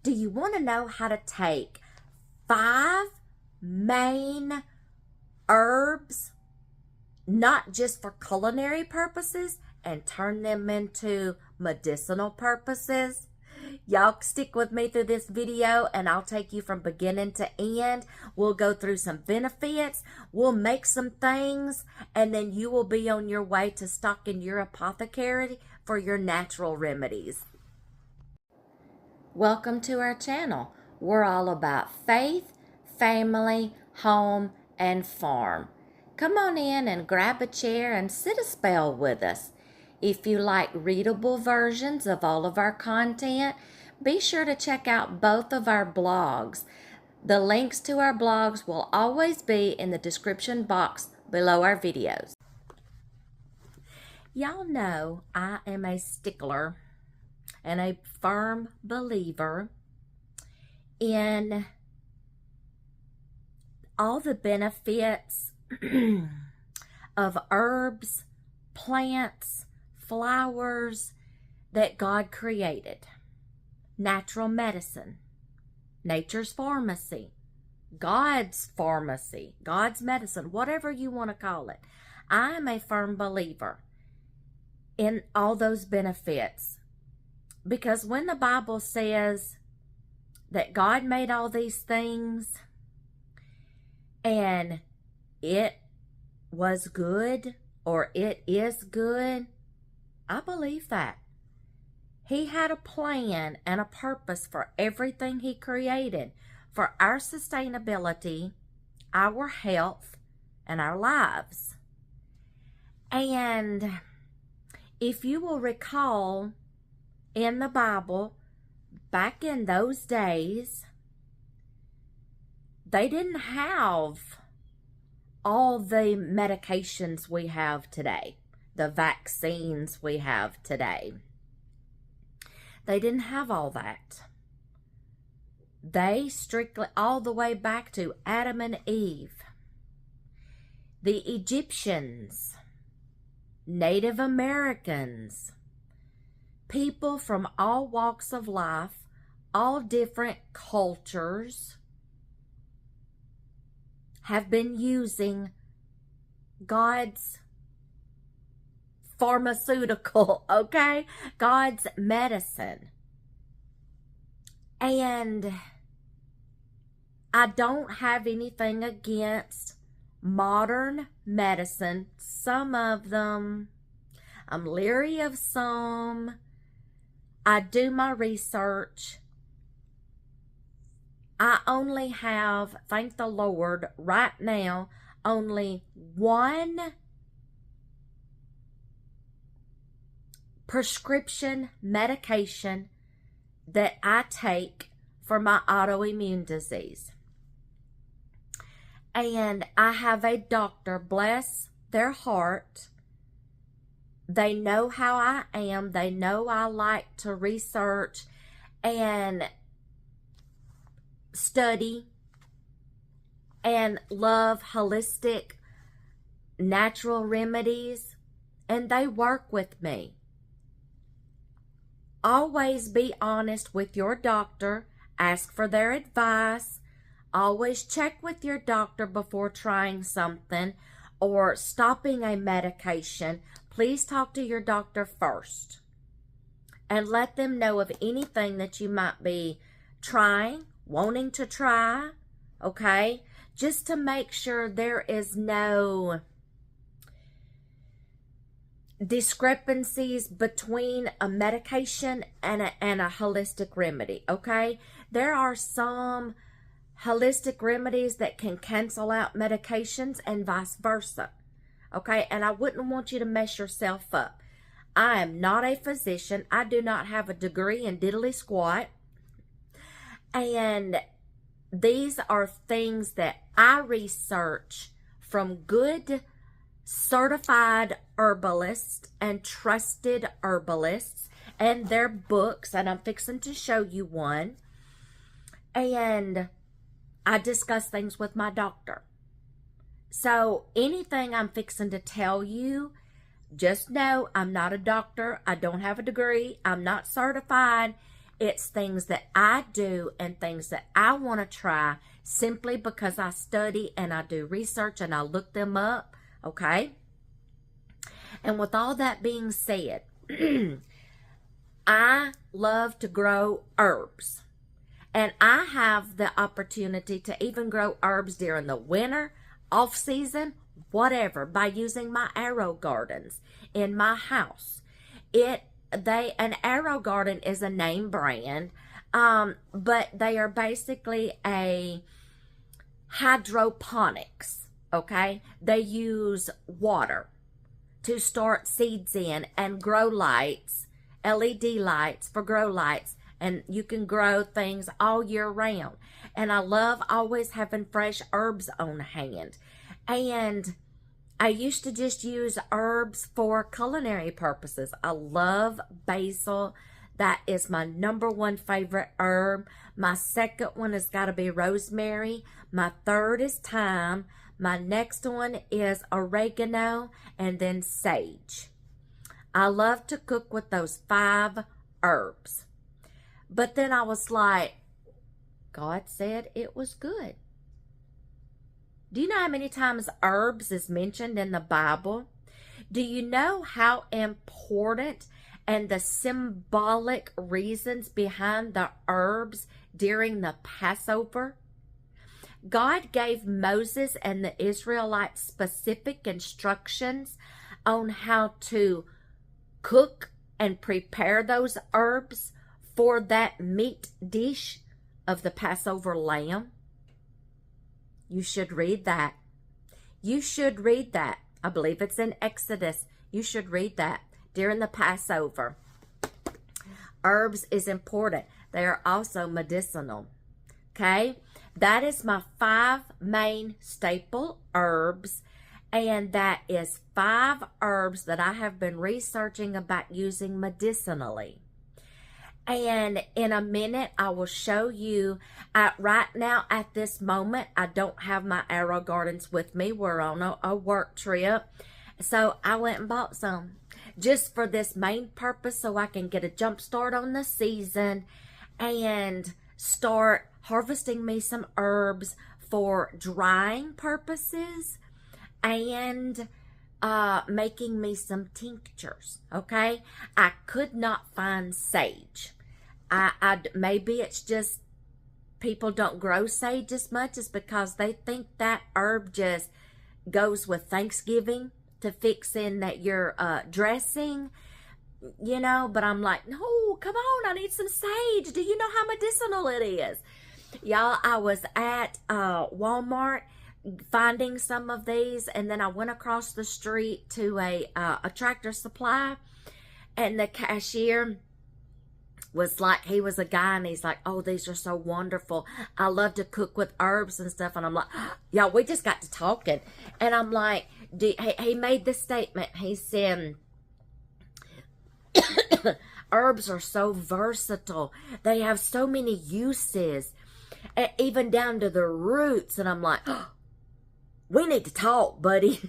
Do you want to know how to take 5 main herbs, not just for culinary purposes, and turn them into medicinal purposes? Y'all stick with me through this video and I'll take you from beginning to end. We'll go through some benefits, we'll make some things, and then you will be on your way to stocking your apothecary for your natural remedies. Welcome to our channel. We're all about faith, family, home, and farm. Come on in and grab a chair and sit a spell with us. If you like readable versions of all of our content, be sure to check out both of our blogs. The links to our blogs will always be in the description box below our videos. Y'all know I am a stickler and a firm believer in all the benefits of herbs, plants, flowers that God created. Natural medicine, nature's pharmacy, God's pharmacy, God's medicine, whatever you want to call it. I am a firm believer in all those benefits, because when the Bible says that God made all these things and it was good, or it is good, I believe that. He had a plan and a purpose for everything He created for our sustainability, our health, and our lives. And if you will recall, in the Bible, back in those days, they didn't have all the medications we have today, the vaccines we have today. They didn't have all that. They strictly, all the way back to Adam and Eve, the Egyptians, Native Americans, people from all walks of life, all different cultures, have been using God's pharmaceutical, okay? God's medicine. And I don't have anything against modern medicine. Some of them, I'm leery of some. I do my research. I only have, thank the Lord, right now, only one prescription medication that I take for my autoimmune disease. And I have a doctor, bless their heart. They know how I am. They know I like to research and study and love holistic natural remedies, and they work with me. Always be honest with your doctor. Ask for their advice. Always check with your doctor before trying something or stopping a medication. Please talk to your doctor first and let them know of anything that you might be trying, wanting to try, okay? Just to make sure there is no discrepancies between a medication and a holistic remedy, okay? There are some holistic remedies that can cancel out medications and vice versa, okay? And I wouldn't want you to mess yourself up. I am not a physician. I do not have a degree in diddly squat. And these are things that I research from good certified herbalists and trusted herbalists and their books, and I'm fixing to show you one. And I discuss things with my doctor. So anything I'm fixing to tell you, just know I'm not a doctor. I don't have a degree. I'm not certified. It's things that I do and things that I want to try simply because I study and I do research and I look them up, okay? And with all that being said, I love to grow herbs. And I have the opportunity to even grow herbs during the winter, off season, whatever, by using my Arrow Gardens in my house. An Arrow Garden is a name brand, but they are basically a hydroponics, okay? They use water to start seeds in and grow lights, LED lights for grow lights, and you can grow things all year round. And I love always having fresh herbs on hand. And I used to just use herbs for culinary purposes. I love basil. That is my number one favorite herb. My second one has got to be rosemary. My third is thyme. My next one is oregano, and then sage. I love to cook with those 5 herbs. But then I was like, God said it was good. Do you know how many times herbs is mentioned in the Bible? Do you know how important and the symbolic reasons behind the herbs during the Passover? God gave Moses and the Israelites specific instructions on how to cook and prepare those herbs for that meat dish of the Passover lamb. You should read that. You should read that. I believe it's in Exodus. You should read that during the Passover. Herbs is important. They are also medicinal. Okay? That is my 5 main staple herbs. And that is 5 herbs that I have been researching about using medicinally. And in a minute, I will show you. Right now, at this moment, I don't have my Arrow Gardens with me. We're on a work trip. So I went and bought some just for this main purpose, so I can get a jump start on the season and start harvesting me some herbs for drying purposes and making me some tinctures. Okay, I could not find sage. Maybe it's just people don't grow sage as much as because they think that herb just goes with Thanksgiving to fix in that your dressing, you know. But I'm like, no, come on, I need some sage. Do you know how medicinal it is? Y'all, I was at Walmart finding some of these, and then I went across the street to a Tractor Supply, and the cashier was like, he was a guy, and he's like, oh, these are so wonderful. I love to cook with herbs and stuff. And I'm like, y'all, we just got to talking. And I'm like, he made this statement. He said, herbs are so versatile. They have so many uses, even down to the roots. And I'm like, we need to talk, buddy.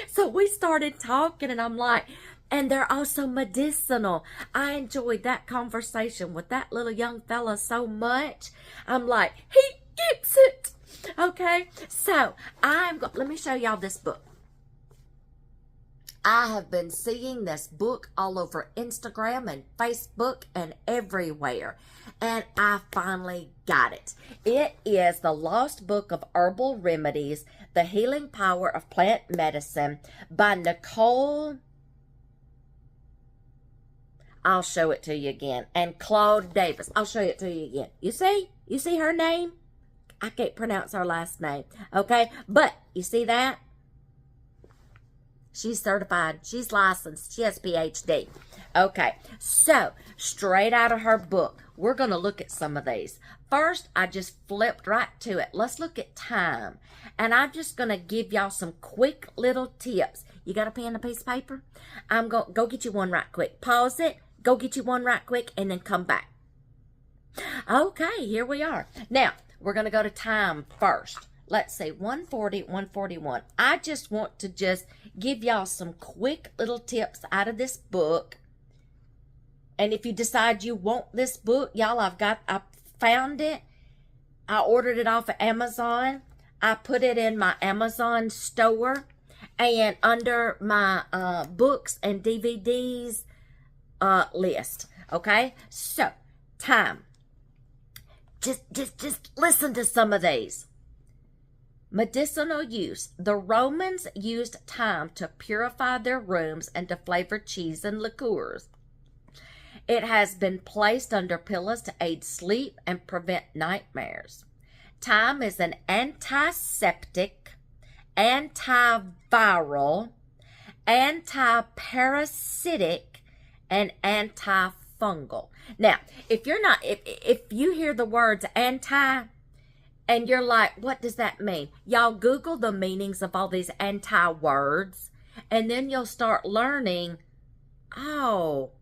So we started talking, and I'm like, and they're also medicinal. I enjoyed that conversation with that little young fella so much. I'm like, he gets it. Okay, so let me show y'all this book. I have been seeing this book all over Instagram and Facebook and everywhere, and I finally got it. It is The Lost Book of Herbal Remedies, The Healing Power of Plant Medicine by Nicole. I'll show it to you again. And Claude Davis. I'll show it to you again. You see? You see her name? I can't pronounce her last name. Okay? But, you see that? She's certified. She's licensed. She has PhD. Okay. So, straight out of her book, we're going to look at some of these. First, I just flipped right to it. Let's look at thyme. And I'm just going to give y'all some quick little tips. You got a pen and a piece of paper? I'm going to go get you one right quick. Pause it. Go get you one right quick, and then come back. Okay, here we are. Now, we're going to go to thyme first. Let's see, 140, 141. I just want to just give y'all some quick little tips out of this book. And if you decide you want this book, y'all, I found it. I ordered it off of Amazon. I put it in my Amazon store and under my books and DVDs list. Okay? So, time. Just listen to some of these. Medicinal use. The Romans used thyme to purify their rooms and to flavor cheese and liqueurs. It has been placed under pillows to aid sleep and prevent nightmares. Thyme is an antiseptic, antiviral, antiparasitic, and antifungal. Now, if you hear the words anti and you're like, what does that mean? Y'all Google the meanings of all these anti-words, and then you'll start learning, oh,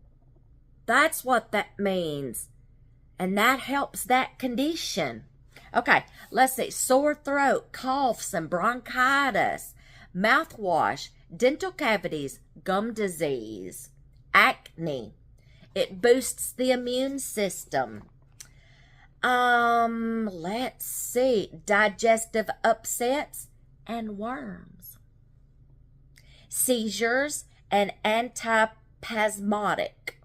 that's what that means. And that helps that condition. Okay, let's see. Sore throat, coughs and bronchitis, mouthwash, dental cavities, gum disease, acne. It boosts the immune system. Let's see. Digestive upsets and worms. Seizures and antispasmodic.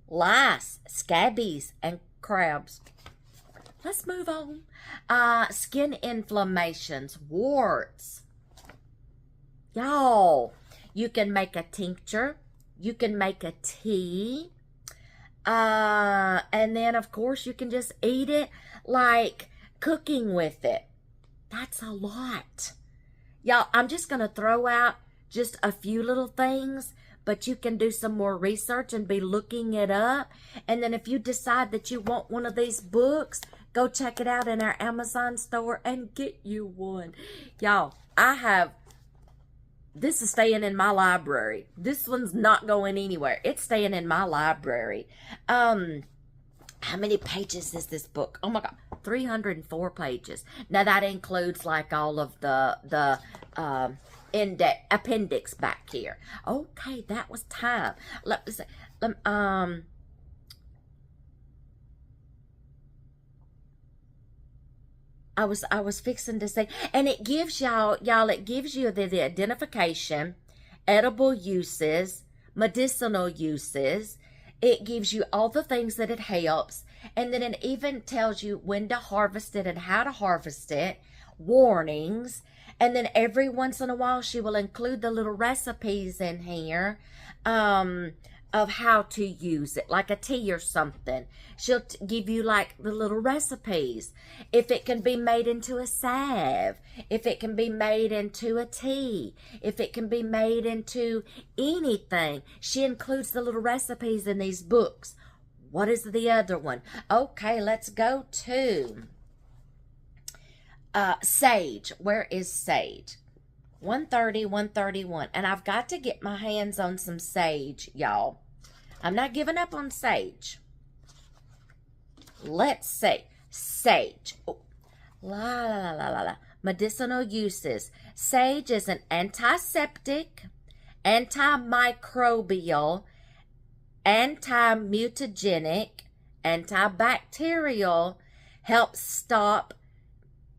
Lice, scabies, and crabs. Let's move on. Skin inflammations, warts. Y'all, you can make a tincture. You can make a tea. And then, of course, you can just eat it like cooking with it. That's a lot. Y'all, I'm just going to throw out just a few little things, but you can do some more research and be looking it up. And then if you decide that you want one of these books, go check it out in our Amazon store and get you one. Y'all, this is staying in my library. This one's not going anywhere. It's staying in my library. How many pages is this book? Oh my God, 304 pages. Now that includes like all of the appendix back here. Okay, that was time. Let me see. I was fixing to say, and it gives y'all, it gives you the identification, edible uses, medicinal uses. It gives you all the things that it helps, and then it even tells you when to harvest it and how to harvest it, warnings, and then every once in a while she will include the little recipes in here of how to use it, like a tea or something. She'll give you like the little recipes. If it can be made into a salve, if it can be made into a tea, if it can be made into anything. She includes the little recipes in these books. What is the other one? Okay, let's go to sage. Where is sage? 130, 131. And I've got to get my hands on some sage, y'all. I'm not giving up on sage. Let's see. Sage. Oh. La. Medicinal uses. Sage is an antiseptic, antimicrobial, anti-mutagenic, antibacterial, helps stop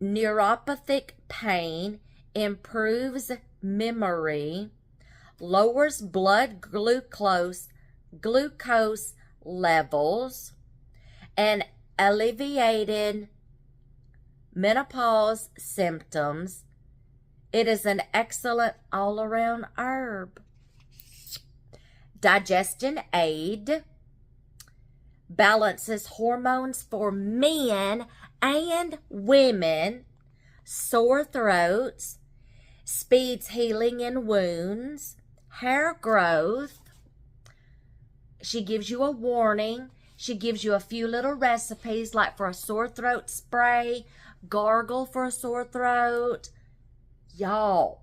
neuropathic pain, improves memory, lowers blood glucose levels, and alleviated menopause symptoms. It is an excellent all-around herb. Digestion aid, balances hormones for men and women, sore throats, speeds healing in wounds, hair growth. She gives you a warning. She gives you a few little recipes, like for a sore throat spray, gargle for a sore throat. Y'all,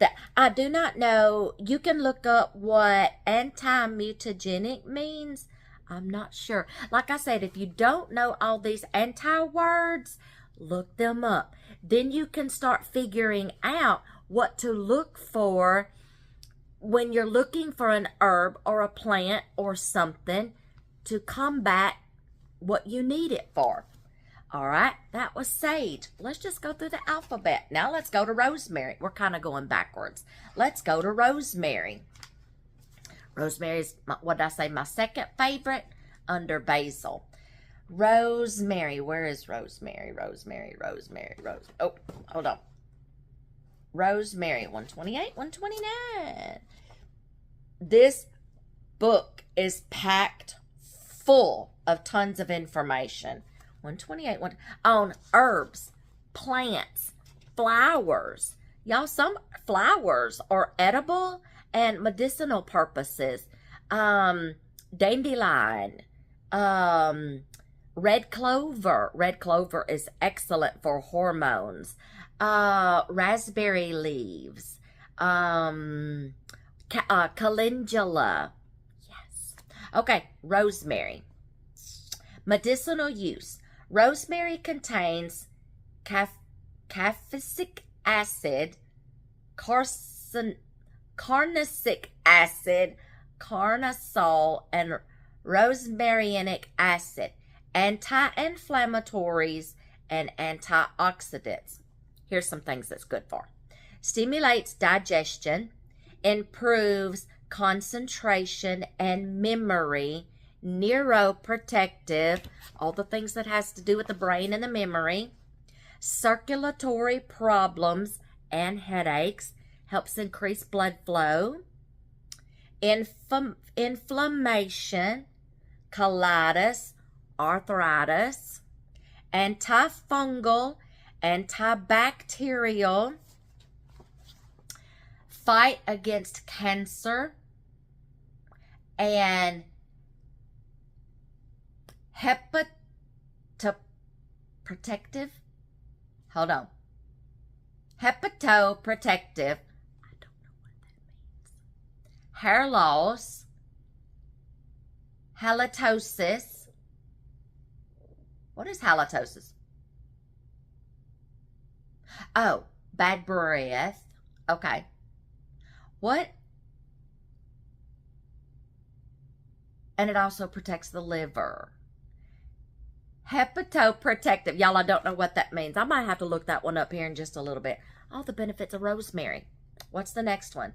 that I do not know. You can look up what anti-mutagenic means. I'm not sure. Like I said, if you don't know all these anti-words, look them up. Then you can start figuring out what to look for when you're looking for an herb or a plant or something to combat what you need it for. All right, that was sage. Let's just go through the alphabet. Now let's go to rosemary. We're kind of going backwards. Let's go to rosemary. Rosemary is, what did I say, my second favorite under basil. Rosemary. Where is rosemary? Rosemary. Oh, hold on. Rosemary. 128, 129. This book is packed full of tons of information. 128 on herbs, plants, flowers. Y'all, some flowers are edible and medicinal purposes. Dandelion, red clover. Red clover is excellent for hormones. Raspberry leaves. Calendula. Yes. Okay, rosemary. Medicinal use. Rosemary contains caffeinic acid, carnosic acid, carnosol, and rosmarinic acid, anti-inflammatories, and antioxidants. Here's some things that's good for. Stimulates digestion, improves concentration and memory, neuroprotective, all the things that has to do with the brain and the memory, circulatory problems and headaches, helps increase blood flow, inflammation, colitis, arthritis, antifungal, antibacterial, fight against cancer, and hepatoprotective. Hold on. Hepatoprotective. I don't know what that means. Hair loss. Halitosis. What is halitosis? Oh, bad breath. Okay. What? And it also protects the liver. Hepatoprotective. Y'all, I don't know what that means. I might have to look that one up here in just a little bit. All the benefits of rosemary. What's the next one?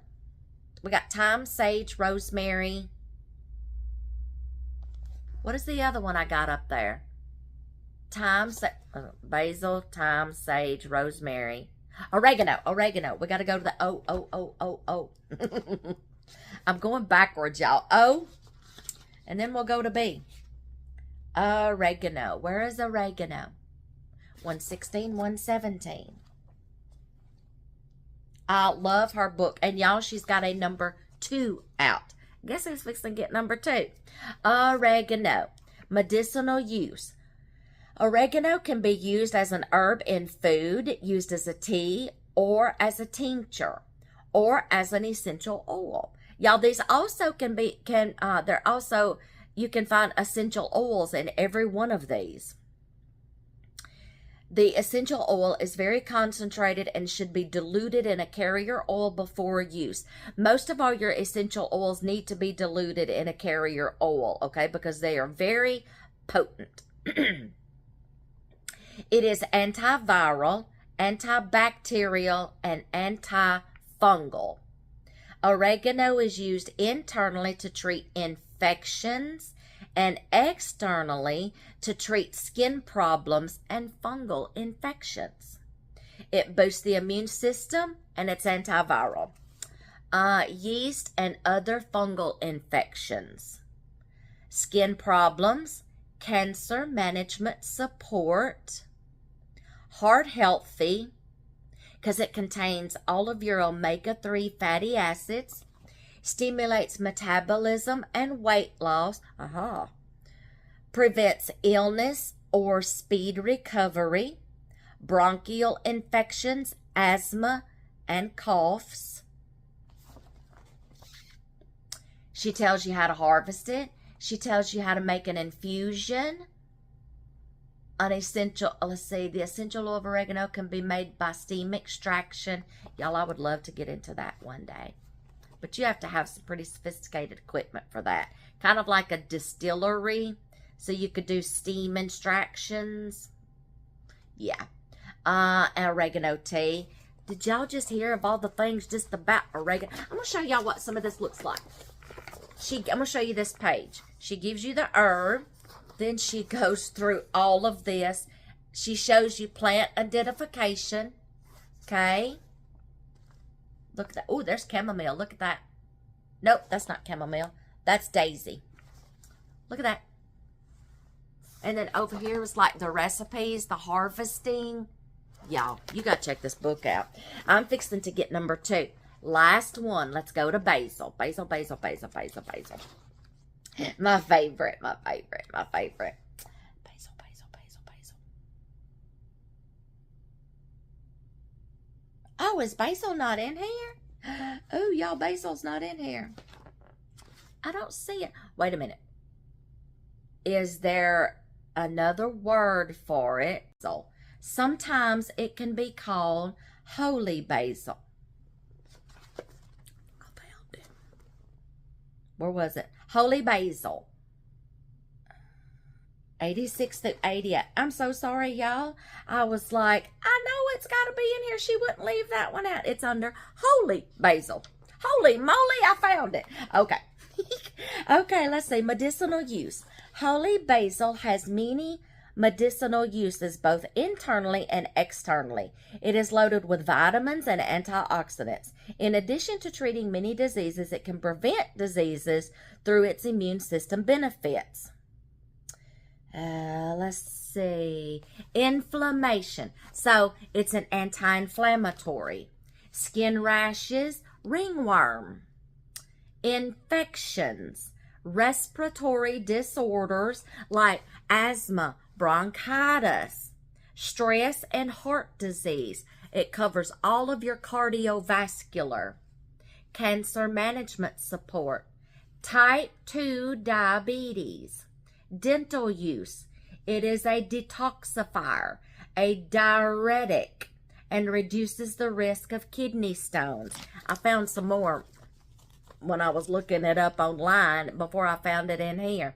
We got thyme, sage, rosemary. What is the other one I got up there? Thyme, basil, thyme, sage, rosemary. Oregano. We got to go to the O. I'm going backwards, y'all. O, and then we'll go to B. Oregano. Where is oregano? 116, 117. I love her book. And y'all, she's got a number 2 out. Guess who's fixing to get number 2? Oregano. Medicinal use. Oregano can be used as an herb in food, used as a tea, or as a tincture, or as an essential oil. Y'all, these also you can find essential oils in every one of these. The essential oil is very concentrated and should be diluted in a carrier oil before use. Most of all your essential oils need to be diluted in a carrier oil, okay, because they are very potent. It is antiviral, antibacterial, and antifungal. Oregano is used internally to treat infections and externally to treat skin problems and fungal infections. It boosts the immune system and it's antiviral. Yeast and other fungal infections. Skin problems, cancer management support. Heart healthy, because it contains all of your omega-3 fatty acids, stimulates metabolism and weight loss, prevents illness or speed recovery, bronchial infections, asthma, and coughs. She tells you how to harvest it. She tells you how to make an infusion. The essential oil of oregano can be made by steam extraction. Y'all, I would love to get into that one day. but you have to have some pretty sophisticated equipment for that. Kind of like a distillery, so you could do steam extractions. Yeah. And oregano tea. Did y'all just hear of all the things just about oregano? I'm going to show y'all what some of this looks like. I'm going to show you this page. She gives you the herb. Then she goes through all of this. She shows you plant identification. Okay. Look at that. Oh, there's chamomile. Look at that. Nope, that's not chamomile. That's daisy. Look at that. And then over here is like the recipes, the harvesting. Y'all, you got to check this book out. I'm fixing to get number 2. Last one. Let's go to basil. Basil. My favorite. Basil. Oh, is basil not in here? Oh, y'all, basil's not in here. I don't see it. Wait a minute. Is there another word for it? So sometimes it can be called holy basil. I found it. Where was it? Holy basil. 86 through 88. I'm so sorry, y'all. I was like, I know it's got to be in here. She wouldn't leave that one out. It's under holy basil. Holy moly, I found it. Okay. Okay, let's see. Medicinal use. Holy basil has many medicinal uses both internally and externally. It is loaded with vitamins and antioxidants. In addition to treating many diseases, it can prevent diseases through its immune system benefits. Let's see. Inflammation. So it's an anti-inflammatory. Skin rashes, ringworm. Infections, respiratory disorders like asthma, bronchitis, stress, and heart disease. It covers all of your cardiovascular, cancer management support, type 2 diabetes, dental use. It is a detoxifier, a diuretic, and reduces the risk of kidney stones. I found some more when I was looking it up online before I found it in here.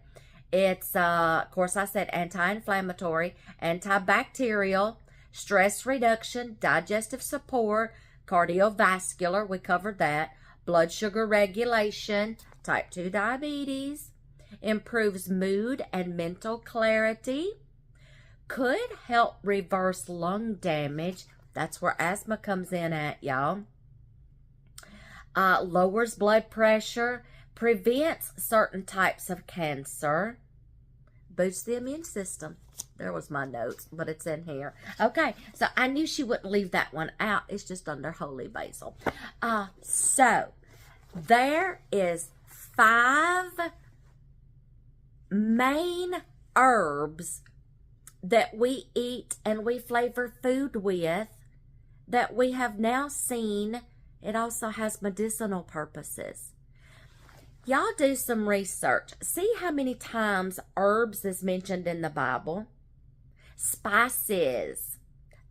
It's, of course, I said anti-inflammatory, antibacterial, stress reduction, digestive support, cardiovascular, we covered that, blood sugar regulation, type 2 diabetes, improves mood and mental clarity, could help reverse lung damage. That's where asthma comes in at, y'all. Lowers blood pressure, prevents certain types of cancer, boosts the immune system. There was my notes, but it's in here. Okay, so I knew she wouldn't leave that one out. It's just under holy basil. So there is 5 main herbs that we eat and we flavor food with that we have now seen. It also has medicinal purposes. Y'all do some research. See how many times herbs is mentioned in the Bible. Spices.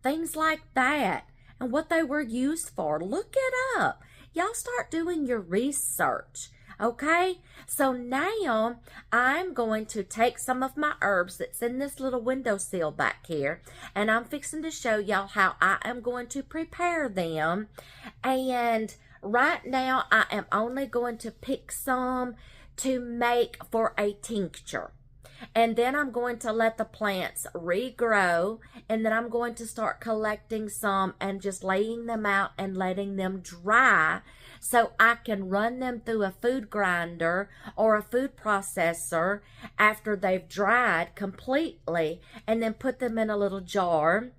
Things like that. And what they were used for. Look it up. Y'all start doing your research. Okay? So now I'm going to take some of my herbs that's in this little windowsill back here, and I'm fixing to show y'all how I am going to prepare them. And right now I am only going to pick some to make for a tincture. And then I'm going to let the plants regrow, and then I'm going to start collecting some and just laying them out and letting them dry so I can run them through a food grinder or a food processor after they've dried completely, and then put them in a little jar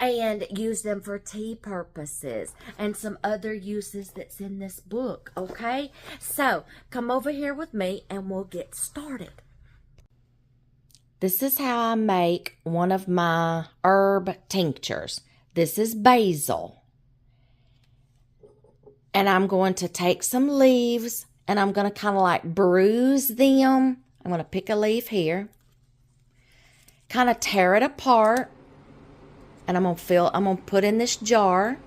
and use them for tea purposes and some other uses that's in this book, okay? So come over here with me and we'll get started. This is how I make one of my herb tinctures. This is basil. And I'm going to take some leaves and I'm going to kind of like bruise them. I'm going to pick a leaf here. Kind of tear it apart. And I'm going to put in this jar.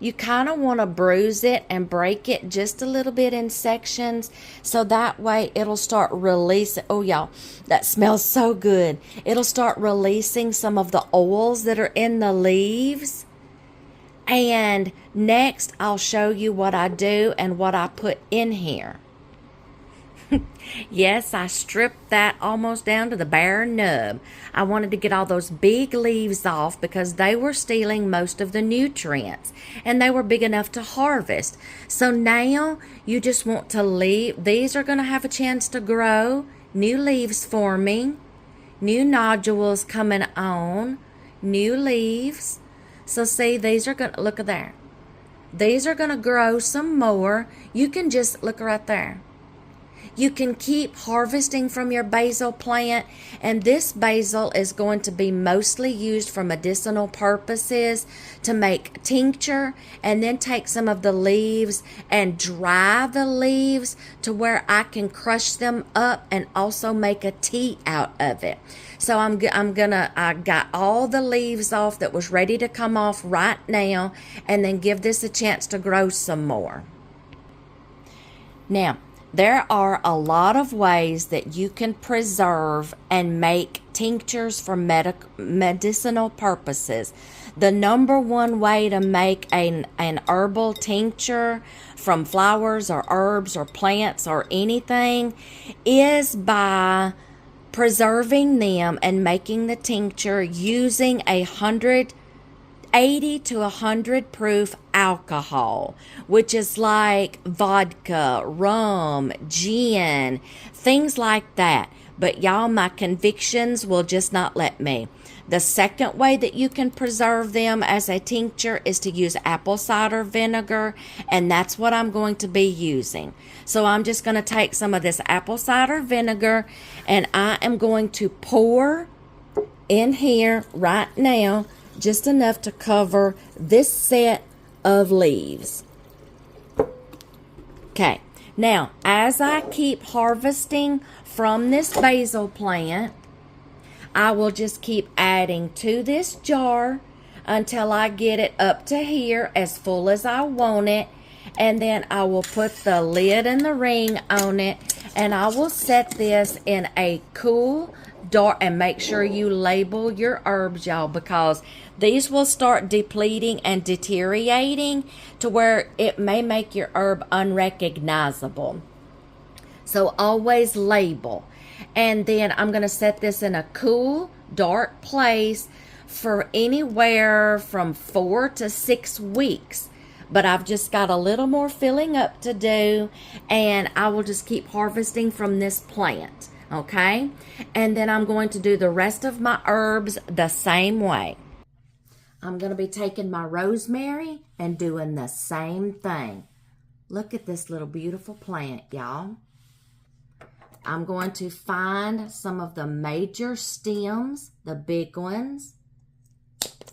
you kind of want to bruise it and break it just a little bit in sections, so that way it'll start releasing. Oh, y'all, that smells so good. It'll start releasing some of the oils that are in the leaves. And next, I'll show you what I do and what I put in here. Yes, I stripped that almost down to the bare nub. I wanted to get all those big leaves off because they were stealing most of the nutrients, and they were big enough to harvest. So now you just want to leave. These are going to have a chance to grow, new leaves forming, new nodules coming on, new leaves. So see, these are going to, look at there. These are going to grow some more. You can just look right there. You can keep harvesting from your basil plant, and this basil is going to be mostly used for medicinal purposes, to make tincture, and then take some of the leaves and dry the leaves to where I can crush them up and also make a tea out of it. So I got all the leaves off that was ready to come off right now, and then give this a chance to grow some more. Now, there are a lot of ways that you can preserve and make tinctures for medicinal purposes. The number one way to make an herbal tincture from flowers or herbs or plants or anything is by preserving them and making the tincture using 80 to 100 proof alcohol, which is like vodka, rum, gin, things like that. But y'all, my convictions will just not let me. The second way that you can preserve them as a tincture is to use apple cider vinegar, and that's what I'm going to be using. So I'm just going to take some of this apple cider vinegar, and I am going to pour in here right now just enough to cover this set of leaves. Okay, now as I keep harvesting from this basil plant, I will just keep adding to this jar until I get it up to here as full as I want it, and then I will put the lid and the ring on it, and I will set this in a cool, dark, and make sure you label your herbs, y'all, because these will start depleting and deteriorating to where it may make your herb unrecognizable. So always label. And then I'm going to set this in a cool, dark place for anywhere from 4 to 6 weeks. But I've just got a little more filling up to do, and I will just keep harvesting from this plant. Okay? And then I'm going to do the rest of my herbs the same way. I'm going to be taking my rosemary and doing the same thing. Look at this little beautiful plant, y'all. I'm going to find some of the major stems, the big ones,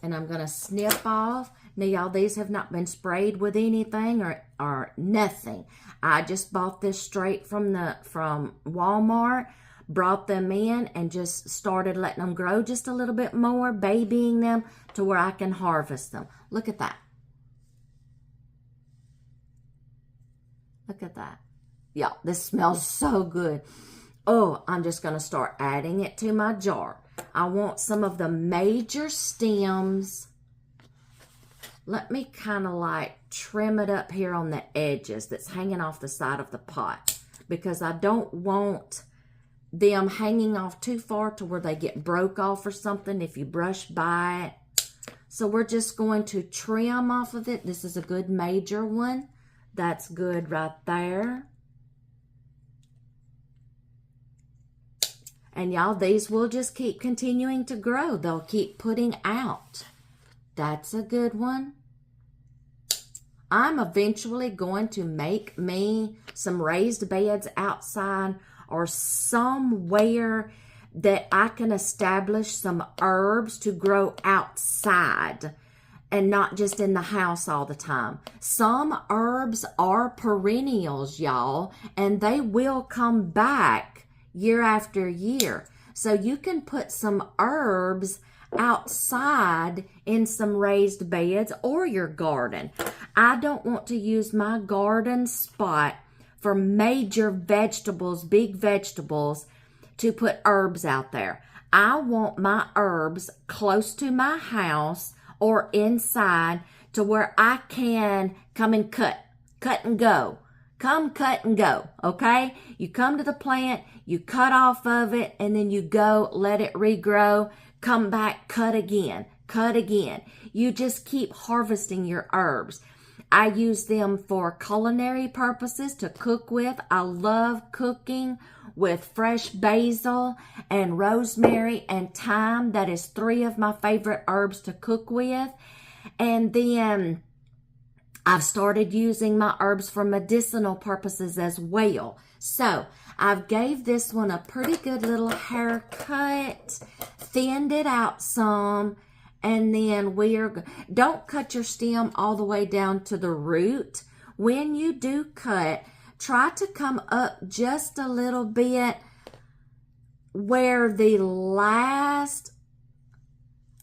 and I'm going to snip off. Now, y'all, these have not been sprayed with anything or nothing. I just bought this straight from Walmart, brought them in, and just started letting them grow just a little bit more, babying them to where I can harvest them. Look at that. Look at that. Yeah, this smells so good. Oh, I'm just going to start adding it to my jar. I want some of the major stems. Let me kind of like trim it up here on the edges that's hanging off the side of the pot, because I don't want them hanging off too far to where they get broke off or something if you brush by it. So we're just going to trim off of it. This is a good major one. That's good right there. And y'all, these will just keep continuing to grow. They'll keep putting out. That's a good one. I'm eventually going to make me some raised beds outside or somewhere that I can establish some herbs to grow outside and not just in the house all the time. Some herbs are perennials, y'all, and they will come back year after year. So you can put some herbs outside in some raised beds or your garden. I don't want to use my garden spot for major vegetables, big vegetables, to put herbs out there. I want my herbs close to my house or inside to where I can come and cut and go. Come cut and go, okay? You come to the plant, you cut off of it, and then you go, let it regrow, come back, cut again. You just keep harvesting your herbs. I use them for culinary purposes to cook with. I love cooking with fresh basil and rosemary and thyme. That is 3 of my favorite herbs to cook with. And then I've started using my herbs for medicinal purposes as well. So I've gave this one a pretty good little haircut, thinned it out some, and then don't cut your stem all the way down to the root. When you do cut, try to come up just a little bit where the last,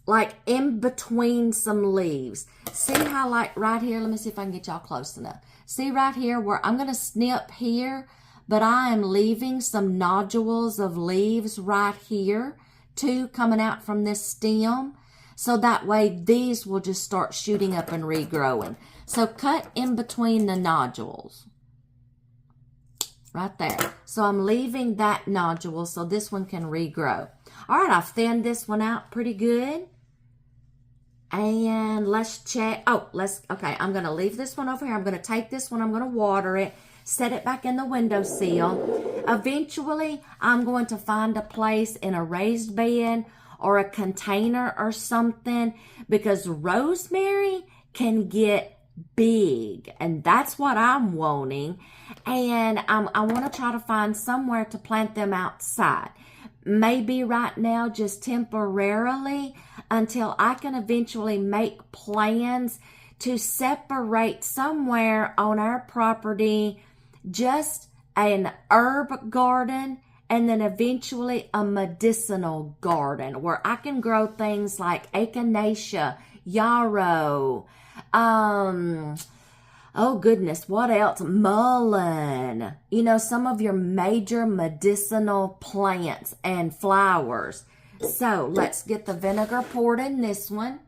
like in between some leaves. See how like right here, let me see if I can get y'all close enough. See right here where I'm going to snip here, but I am leaving some nodules of leaves right here too coming out from this stem. So that way these will just start shooting up and regrowing. So cut in between the nodules. Right there. So I'm leaving that nodule so this one can regrow. All right, I've thinned this one out pretty good. And let's check. Okay, I'm going to leave this one over here. I'm going to take this one. I'm going to water it. Set it back in the windowsill. Eventually, I'm going to find a place in a raised bed or a container or something, because rosemary can get big, and that's what I'm wanting. And I want to try to find somewhere to plant them outside. Maybe right now just temporarily until I can eventually make plans to separate somewhere on our property just an herb garden and then eventually a medicinal garden where I can grow things like echinacea, yarrow, oh goodness, what else? Mullein. You know, some of your major medicinal plants and flowers. So let's get the vinegar poured in this one.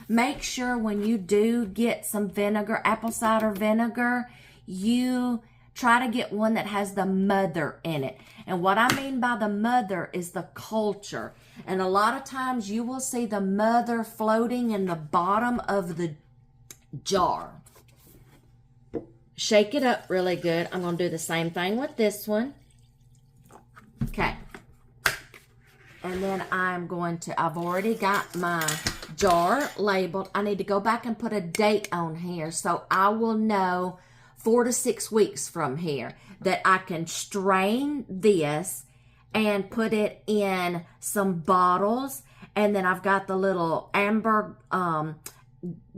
Make sure when you do get some vinegar, apple cider vinegar, you try to get one that has the mother in it. And what I mean by the mother is the culture. And a lot of times you will see the mother floating in the bottom of the jar. Shake it up really good. I'm going to do the same thing with this one. Okay. And then I'm going to, I've already got my jar labeled. I need to go back and put a date on here so I will know 4 to 6 weeks from here that I can strain this and put it in some bottles. And then I've got the little amber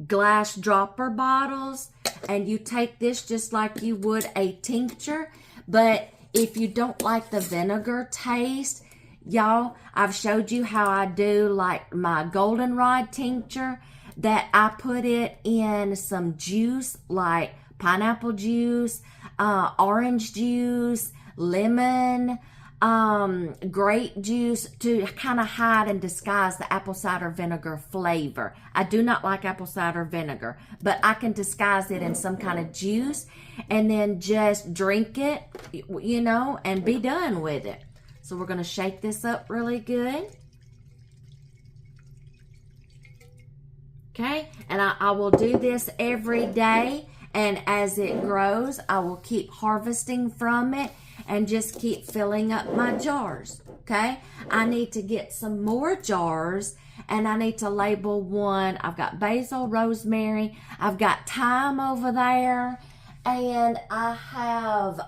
glass dropper bottles, and you take this just like you would a tincture. But if you don't like the vinegar taste, y'all, I've showed you how I do like my goldenrod tincture, that I put it in some juice like pineapple juice, orange juice, lemon, grape juice to kind of hide and disguise the apple cider vinegar flavor. I do not like apple cider vinegar, but I can disguise it in some kind of juice and then just drink it, you know, and be done with it. So we're going to shake this up really good. Okay, and I will do this every day. And as it grows, I will keep harvesting from it and just keep filling up my jars, okay? I need to get some more jars, and I need to label one. I've got basil, rosemary, I've got thyme over there, and I have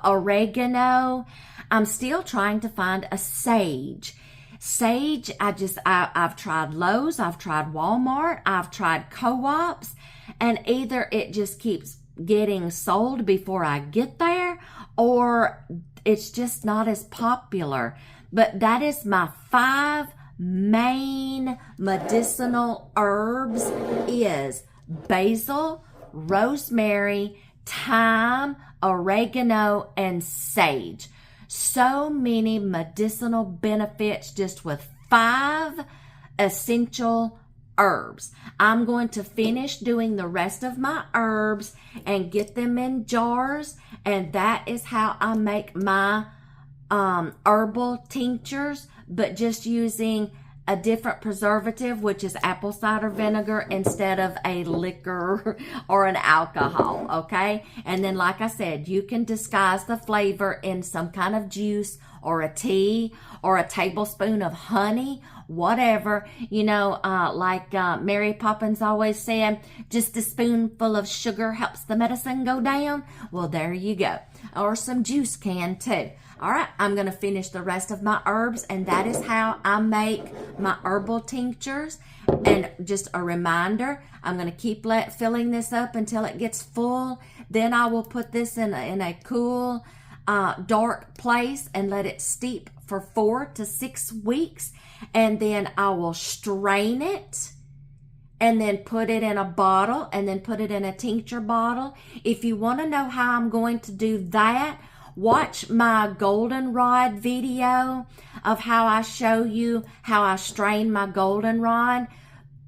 oregano. I'm still trying to find a sage. Sage, I've tried Lowe's, I've tried Walmart, I've tried co-ops, and either it just keeps getting sold before I get there, or it's just not as popular. But that is my 5 main medicinal herbs is basil, rosemary, thyme, oregano, and sage. So many medicinal benefits just with 5 essential herbs. I'm going to finish doing the rest of my herbs and get them in jars, and that is how I make my herbal tinctures, but just using a different preservative, which is apple cider vinegar instead of a liquor or an alcohol, okay? And then, like I said, you can disguise the flavor in some kind of juice or a tea or a tablespoon of honey, whatever. You know, like Mary Poppins always said, just a spoonful of sugar helps the medicine go down. Well, there you go. Or some juice can too. All right, I'm going to finish the rest of my herbs, and that is how I make my herbal tinctures. And just a reminder, I'm going to keep filling this up until it gets full. Then I will put this in a cool, dark place and let it steep for 4 to 6 weeks. And then I will strain it and then put it in a bottle and then put it in a tincture bottle. If you want to know how I'm going to do that, watch my goldenrod video of how I show you how I strain my goldenrod.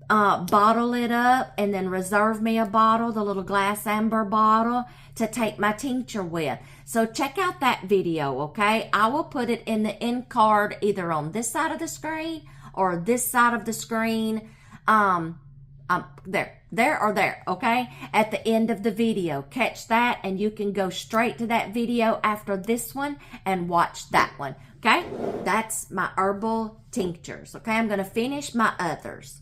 Bottle it up and then reserve me a bottle, the little glass amber bottle, to take my tincture with. So check out that video, okay? I will put it in the end card either on this side of the screen or this side of the screen. There or there, okay? At the end of the video. Catch that, and you can go straight to that video after this one and watch that one, okay? That's my herbal tinctures, okay? I'm going to finish my others.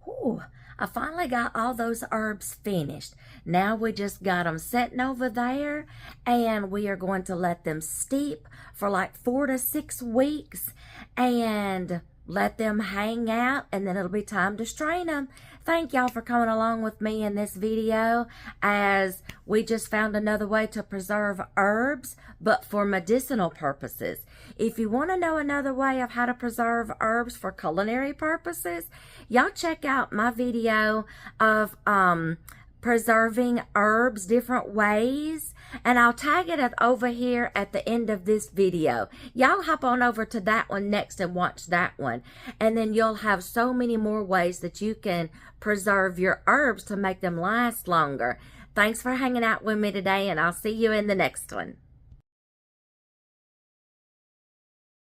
Ooh, I finally got all those herbs finished. Now we just got them sitting over there, and we are going to let them steep for like 4 to 6 weeks and let them hang out, and then it'll be time to strain them. Thank y'all for coming along with me in this video, as we just found another way to preserve herbs, but for medicinal purposes. If you want to know another way of how to preserve herbs for culinary purposes, y'all check out my video of preserving herbs different ways, and I'll tag it over here at the end of this video. Y'all hop on over to that one next and watch that one, and then you'll have so many more ways that you can preserve your herbs to make them last longer. Thanks for hanging out with me today, and I'll see you in the next one.